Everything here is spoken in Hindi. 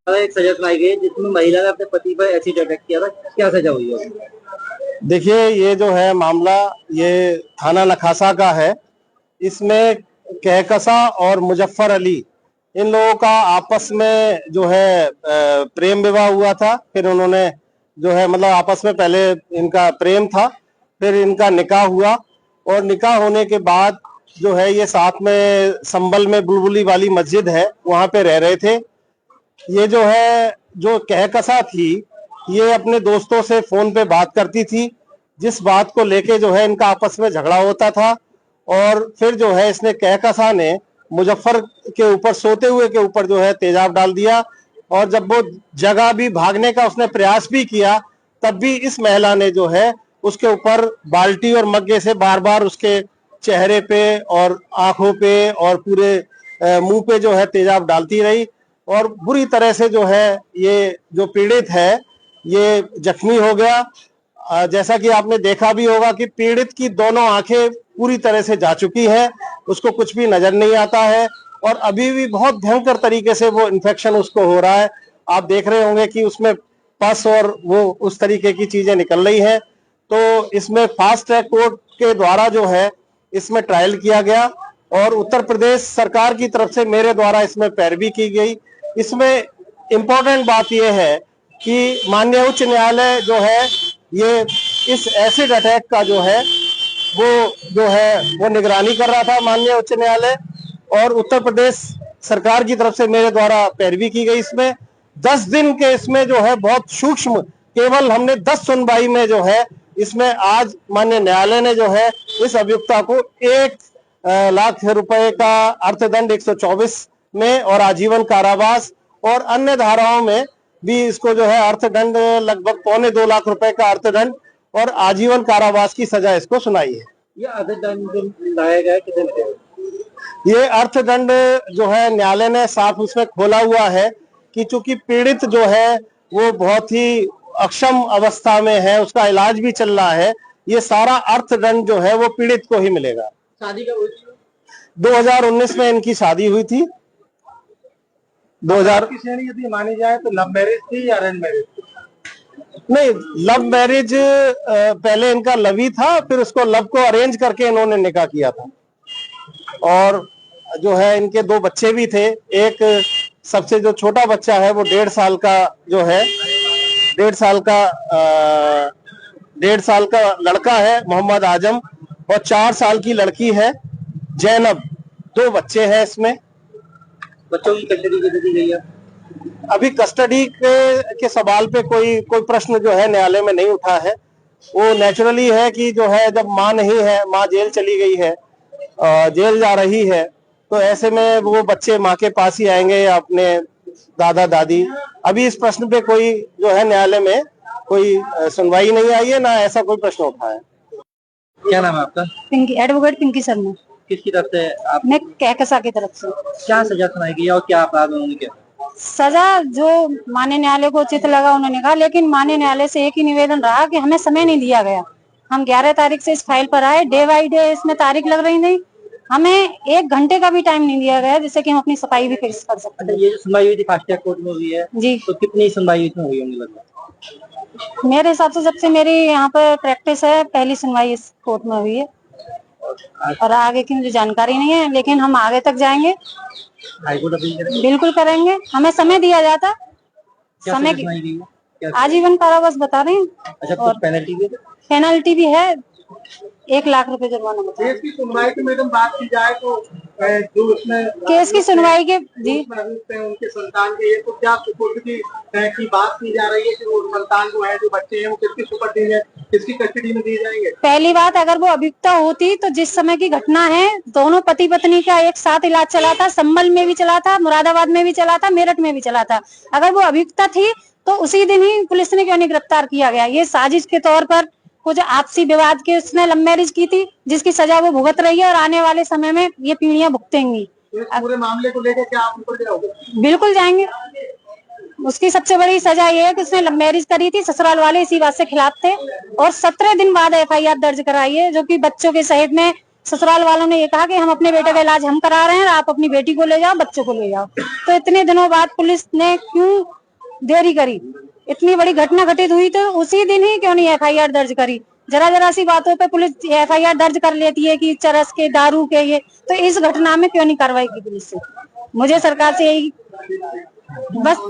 एक सजा सुनाई गई जिसमें महिला ने अपने पति पर एसिड अटैक किया था, क्या सजा हुई है? देखिए, ये जो है मामला ये थाना नखासा का है। इसमें कहकसा और मुजफ्फर अली इन लोगों का आपस में जो है प्रेम विवाह हुआ था। फिर उन्होंने जो है मतलब आपस में पहले इनका प्रेम था, फिर इनका निकाह हुआ और निकाह होने के बाद जो है ये साथ में संभल में बुलबुली वाली मस्जिद है, वहां पे रह रहे थे। ये जो है जो कहकसा थी, ये अपने दोस्तों से फोन पे बात करती थी, जिस बात को लेके जो है इनका आपस में झगड़ा होता था। और फिर जो है इसने कहकसा ने मुजफ्फर के ऊपर, सोते हुए के ऊपर जो है तेजाब डाल दिया। और जब वो जगह भी भागने का उसने प्रयास भी किया, तब भी इस महिला ने जो है उसके ऊपर बाल्टी और मग्गे से बार बार उसके चेहरे पे और आंखों पे और पूरे मुंह पे जो है तेजाब डालती रही। और बुरी तरह से जो है ये जो पीड़ित है ये जख्मी हो गया। जैसा कि आपने देखा भी होगा कि पीड़ित की दोनों आंखें पूरी तरह से जा चुकी है, उसको कुछ भी नजर नहीं आता है और अभी भी बहुत भयंकर तरीके से वो इन्फेक्शन उसको हो रहा है। आप देख रहे होंगे कि उसमें पस और वो उस तरीके की चीजें निकल रही है। तो इसमें फास्ट ट्रैक कोर्ट के द्वारा जो है इसमें ट्रायल किया गया और उत्तर प्रदेश सरकार की तरफ से मेरे द्वारा इसमें पैरवी की गई। इसमें इम्पोर्टेंट बात यह है कि माननीय उच्च न्यायालय जो है ये इस एसिड अटैक का जो है वो निगरानी कर रहा था, माननीय उच्च न्यायालय। और उत्तर प्रदेश सरकार की तरफ से मेरे द्वारा पैरवी की गई। इसमें 10 दिन के इसमें जो है बहुत सूक्ष्म, केवल हमने 10 सुनवाई में जो है इसमें आज माननीय न्यायालय ने जो है इस अभियुक्ता को 1 लाख रुपए का अर्थदंड 124 में और आजीवन कारावास और अन्य धाराओं में भी इसको जो है अर्थदंड लगभग 1.25 लाख रुपए का अर्थदंड और आजीवन कारावास की सजा इसको सुनाई है। ये अर्थदंड जो लाया गया कितने में? ये अर्थदंड जो है न्यायालय ने साफ उसमें खोला हुआ है कि चूंकि पीड़ित जो है वो बहुत ही अक्षम अवस्था में है, उसका इलाज भी चल रहा है, ये सारा अर्थदंड जो है वो पीड़ित को ही मिलेगा। शादी कब हुई थी? 2019 में इनकी शादी हुई थी। 2000 की श्रेणी यदि मानी जाए तो लव मैरिज थी या अरेंज मैरिज थी? नहीं, लव मैरिज पहले इनका लव ही था, फिर उसको लव को अरेंज करके इन्होंने निकाह किया था। और जो है इनके 2 बच्चे भी थे। एक सबसे जो छोटा बच्चा है वो 1.5 साल का जो है 1.5 साल का लड़का है मोहम्मद आजम और 4 साल की लड़की है जैनब। 2 बच्चे हैं इसमें। बच्चों की कस्टडी कितनी दी गई है? अभी कस्टडी के सवाल पे कोई प्रश्न जो है न्यायालय में नहीं उठा है। वो नेचुरली है कि जो है जब माँ नहीं है, माँ जेल चली गई है, जेल जा रही है, तो ऐसे में वो बच्चे माँ के पास ही आएंगे या अपने दादा दादी। अभी इस प्रश्न पे कोई जो है न्यायालय में कोई सुनवाई नहीं आई है, ना ऐसा कोई प्रश्न उठा है। क्या नाम है आपका? पिंकी, एडवोकेट पिंकी शर्मा। किसकी तरफ से आप? मैं कहकसा की तरफ से। क्या सजा सुनाई गई है और क्या अपराध उन्होंने किया? सजा जो माननीय न्यायालय को उचित लगा उन्होंने कहा, लेकिन माननीय न्यायालय से एक ही निवेदन रहा कि हमें समय नहीं दिया गया। हम 11 तारीख से इस फाइल पर आए, डे बाई डे इसमें तारीख लग रही नहीं, हमें 1 घंटे का भी टाइम नहीं दिया गया जिससे कि हम अपनी सफाई भी कर सकते। अच्छा, ये जो सुनवाई हुई थी फास्ट ट्रैक कोर्ट में हुई है जी, तो कितनी सुनवाई इसमें हुई होंगी लगभग? मेरे हिसाब से जब से मेरी यहाँ पर प्रैक्टिस है, पहली सुनवाई इस कोर्ट में हुई है और आगे की मुझे जानकारी नहीं है, लेकिन हम आगे तक जाएंगे, हाईकोर्ट अपील करेंगे? बिल्कुल करेंगे। हमें समय दिया जाता, क्या समय सजा सुनाई गई है? क्या? आजीवन कारावास बता रहे हैं। अच्छा, कुछ पेनल्टी भी है? पेनल्टी भी है, 1 लाख रुपए जुर्माना बता। केस की सुनवाई की मैडम बात की जाए तो जो उसमें केस की सुनवाई के जी उनके संतान के, ये तो क्या सुपुर्दगी की बात की जा रही है कि वो संतान जो है, जो बच्चे हैं, वो किसकी सुपुर्दी में, किसकी कस्टडी में दिए जाएंगे? पहली बात, अगर वो अभियुक्ता होती तो जिस समय की घटना है, दोनों पति पत्नी का एक साथ इलाज चला था, संभल में भी चला था, मुरादाबाद में भी चला था, मेरठ में भी चला था। अगर वो अभियुक्ता थी तो उसी दिन ही पुलिस ने क्यों नहीं गिरफ्तार किया गया? ये साजिश के तौर पर कुछ आपसी विवाद के उसने लव मैरिज की थी, जिसकी सजा वो भुगत रही है और आने वाले समय में ये पीढ़ियां भुगतेंगी। पूरे मामले को लेकर क्या आप ऊपर जाओगे? बिल्कुल जाएंगे। उसकी सबसे बड़ी सजा ये है कि उसने लव मैरिज करी थी, ससुराल वाले इसी बात से खिलाफ थे और 17 दिन बाद FIR दर्ज कराई है, जो कि बच्चों के सहित में ससुराल वालों ने ये कहा कि हम अपने बेटे का इलाज हम करा रहे हैं, आप अपनी बेटी को ले जाओ, बच्चों को ले जाओ। तो इतने दिनों बाद पुलिस ने क्यों देरी करी? इतनी बड़ी घटना घटित हुई तो उसी दिन ही क्यों नहीं FIR दर्ज करी? जरा सी बातों पे पुलिस FIR दर्ज कर लेती है कि चरस के, दारू के, ये तो इस घटना में क्यों नहीं कार्रवाई की पुलिस से? मुझे सरकार से यही बस